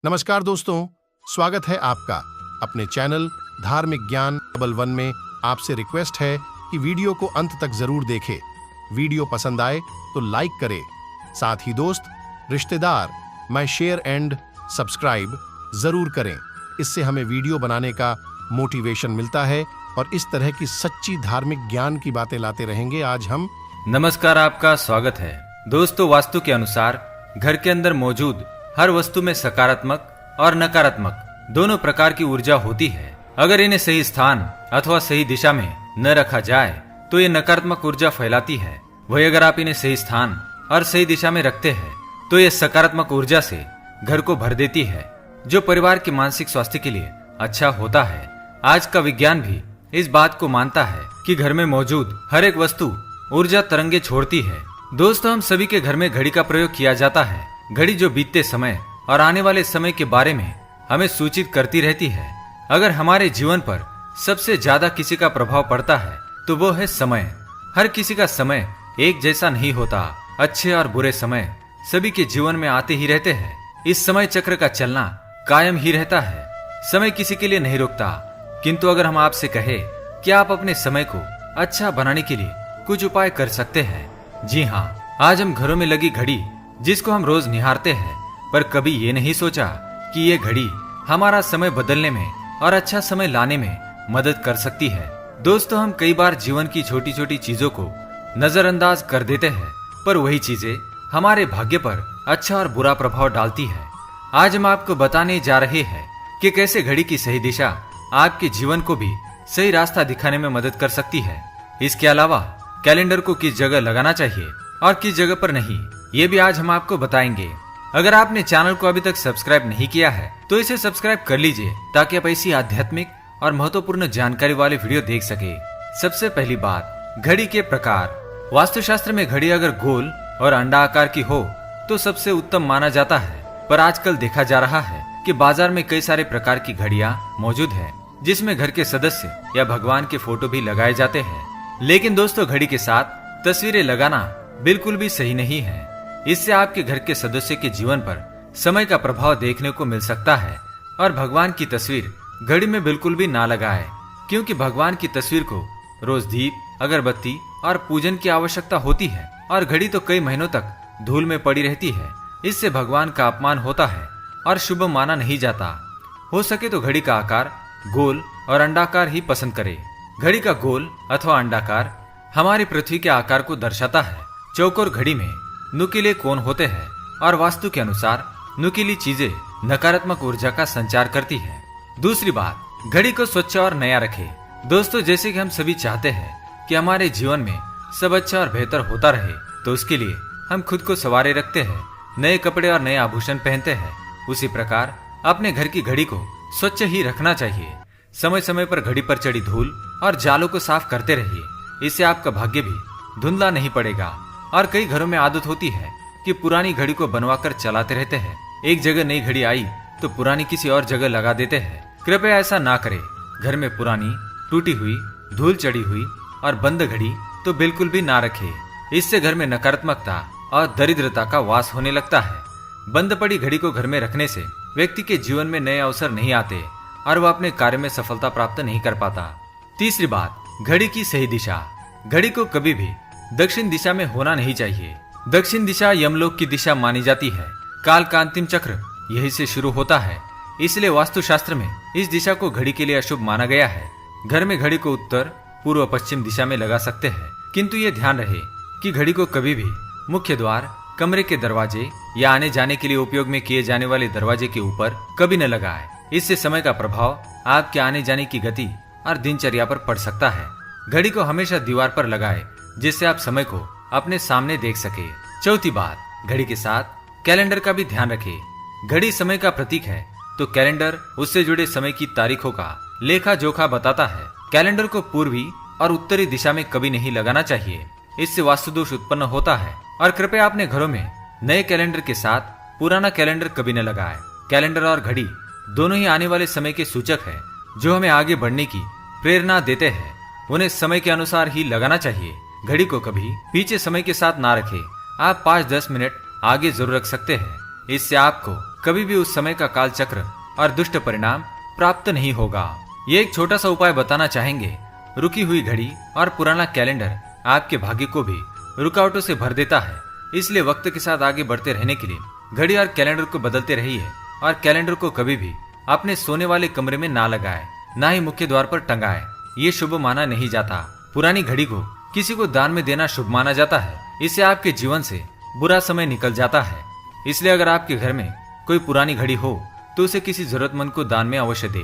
नमस्कार दोस्तों, स्वागत है आपका अपने चैनल धार्मिक ज्ञान डबल वन में। आपसे रिक्वेस्ट है कि वीडियो को अंत तक जरूर देखें। वीडियो पसंद आए तो लाइक करें, साथ ही दोस्त, रिश्तेदार में शेयर एंड सब्सक्राइब जरूर करें। इससे हमें वीडियो बनाने का मोटिवेशन मिलता है और इस तरह की सच्ची धार्मिक ज्ञान की बातें लाते रहेंगे। आज हम नमस्कार, आपका स्वागत है। दोस्तों, वास्तु के अनुसार घर के अंदर मौजूद हर वस्तु में सकारात्मक और नकारात्मक दोनों प्रकार की ऊर्जा होती है। अगर इन्हें सही स्थान अथवा सही दिशा में न रखा जाए तो ये नकारात्मक ऊर्जा फैलाती है। वही अगर आप इन्हें सही स्थान और सही दिशा में रखते हैं तो ये सकारात्मक ऊर्जा से घर को भर देती है, जो परिवार के मानसिक स्वास्थ्य के लिए अच्छा होता है। आज का विज्ञान भी इस बात को मानता है कि घर में मौजूद हर एक वस्तु ऊर्जा तरंगे छोड़ती है। दोस्तों, हम सभी के घर में घड़ी का प्रयोग किया जाता है। घड़ी जो बीतते समय और आने वाले समय के बारे में हमें सूचित करती रहती है। अगर हमारे जीवन पर सबसे ज्यादा किसी का प्रभाव पड़ता है तो वो है समय। हर किसी का समय एक जैसा नहीं होता। अच्छे और बुरे समय सभी के जीवन में आते ही रहते हैं। इस समय चक्र का चलना कायम ही रहता है। समय किसी के लिए नहीं रुकता। किंतु अगर हम आपसे कहें कि आप अपने समय को अच्छा बनाने के लिए कुछ उपाय कर सकते हैं। जी हाँ, आज हम घरों में लगी घड़ी जिसको हम रोज निहारते हैं, पर कभी ये नहीं सोचा कि ये घड़ी हमारा समय बदलने में और अच्छा समय लाने में मदद कर सकती है। दोस्तों, हम कई बार जीवन की छोटी छोटी चीजों को नजरअंदाज कर देते हैं, पर वही चीजें हमारे भाग्य पर अच्छा और बुरा प्रभाव डालती है। आज हम आपको बताने जा रहे हैं कि कैसे घड़ी की सही दिशा आपके जीवन को भी सही रास्ता दिखाने में मदद कर सकती है। इसके अलावा कैलेंडर को किस जगह लगाना चाहिए और किस जगह पर नहीं, ये भी आज हम आपको बताएंगे। अगर आपने चैनल को अभी तक सब्सक्राइब नहीं किया है तो इसे सब्सक्राइब कर लीजिए, ताकि आप ऐसी आध्यात्मिक और महत्वपूर्ण जानकारी वाले वीडियो देख सके। सबसे पहली बात, घड़ी के प्रकार। वास्तुशास्त्र में घड़ी अगर गोल और अंडा आकार की हो तो सबसे उत्तम माना जाता है, पर आजकल देखा जा रहा है कि बाजार में कई सारे प्रकार की घड़ियां मौजूद है, जिसमें घर के सदस्य या भगवान के फोटो भी लगाए जाते हैं। लेकिन दोस्तों, घड़ी के साथ तस्वीरें लगाना बिल्कुल भी सही नहीं है। इससे आपके घर के सदस्य के जीवन पर समय का प्रभाव देखने को मिल सकता है। और भगवान की तस्वीर घड़ी में बिल्कुल भी ना लगाए, क्योंकि भगवान की तस्वीर को रोज दीप, अगरबत्ती और पूजन की आवश्यकता होती है, और घड़ी तो कई महीनों तक धूल में पड़ी रहती है। इससे भगवान का अपमान होता है और शुभ माना नहीं जाता। हो सके तो घड़ी का आकार गोल और अंडाकार ही पसंद करे। घड़ी का गोल अथवा अंडाकार हमारी पृथ्वी के आकार को दर्शाता है। चौकोर घड़ी में नुकीले कोण होते हैं और वास्तु के अनुसार नुकीली चीजें नकारात्मक ऊर्जा का संचार करती है। दूसरी बात, घड़ी को स्वच्छ और नया रखें। दोस्तों, जैसे कि हम सभी चाहते हैं कि हमारे जीवन में सब अच्छा और बेहतर होता रहे, तो उसके लिए हम खुद को संवारे रखते हैं, नए कपड़े और नए आभूषण पहनते हैं। उसी प्रकार अपने घर की घड़ी को स्वच्छ ही रखना चाहिए। समय समय पर घड़ी पर चढ़ी धूल और जालों को साफ करते रहिए। इससे आपका भाग्य भी धुंधला नहीं पड़ेगा। और कई घरों में आदत होती है कि पुरानी घड़ी को बनवाकर चलाते रहते हैं। एक जगह नई घड़ी आई तो पुरानी किसी और जगह लगा देते हैं। कृपया ऐसा ना करें। घर में पुरानी, टूटी हुई, धूल चढ़ी हुई और बंद घड़ी तो बिल्कुल भी ना रखें। इससे घर में नकारात्मकता और दरिद्रता का वास होने लगता है। बंद पड़ी घड़ी को घर में रखने से व्यक्ति के जीवन में नए अवसर नहीं आते और वह अपने कार्य में सफलता प्राप्त नहीं कर पाता। तीसरी बात, घड़ी की सही दिशा। घड़ी को कभी भी दक्षिण दिशा में होना नहीं चाहिए। दक्षिण दिशा यमलोक की दिशा मानी जाती है। काल का अंतिम चक्र यही से शुरू होता है। इसलिए वास्तुशास्त्र में इस दिशा को घड़ी के लिए अशुभ माना गया है। घर में घड़ी को उत्तर, पूर्व, पश्चिम दिशा में लगा सकते हैं, किंतु ये ध्यान रहे कि घड़ी को कभी भी मुख्य द्वार, कमरे के दरवाजे या आने जाने के लिए उपयोग में किए जाने वाले दरवाजे के ऊपर कभी न लगाए। इससे समय का प्रभाव आपके आने जाने की गति और दिनचर्या पर पड़ सकता है। घड़ी को हमेशा दीवार पर लगाए, जिससे आप समय को अपने सामने देख सके। चौथी बात, घड़ी के साथ कैलेंडर का भी ध्यान रखें। घड़ी समय का प्रतीक है, तो कैलेंडर उससे जुड़े समय की तारीखों का लेखा जोखा बताता है। कैलेंडर को पूर्वी और उत्तरी दिशा में कभी नहीं लगाना चाहिए। इससे वास्तु दोष उत्पन्न होता है। और कृपया अपने घरों में नए कैलेंडर के साथ पुराना कैलेंडर कभी न लगाए। कैलेंडर और घड़ी दोनों ही आने वाले समय के सूचक है, जो हमें आगे बढ़ने की प्रेरणा देते हैं। उन्हें समय के अनुसार ही लगाना चाहिए। घड़ी को कभी पीछे समय के साथ ना रखें। आप 5-10 मिनट आगे जरूर रख सकते हैं। इससे आपको कभी भी उस समय का काल चक्र और दुष्ट परिणाम प्राप्त नहीं होगा। ये एक छोटा सा उपाय बताना चाहेंगे। रुकी हुई घड़ी और पुराना कैलेंडर आपके भाग्य को भी रुकावटों से भर देता है। इसलिए वक्त के साथ आगे बढ़ते रहने के लिए घड़ी और कैलेंडर को बदलते रहिए और कैलेंडर को कभी भी अपने सोने वाले कमरे में ना लगाए, ना ही मुख्य द्वार पर टंगाए। ये शुभ माना नहीं जाता। पुरानी घड़ी को किसी को दान में देना शुभ माना जाता है। इससे आपके जीवन से बुरा समय निकल जाता है। इसलिए अगर आपके घर में कोई पुरानी घड़ी हो तो उसे किसी जरूरतमंद को दान में अवश्य दे।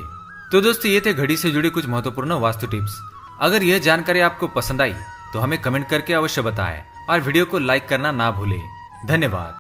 तो दोस्तों, ये थे घड़ी से जुड़े कुछ महत्वपूर्ण वास्तु टिप्स। अगर यह जानकारी आपको पसंद आई तो हमें कमेंट करके अवश्य बताएं और वीडियो को लाइक करना ना भूलें। धन्यवाद।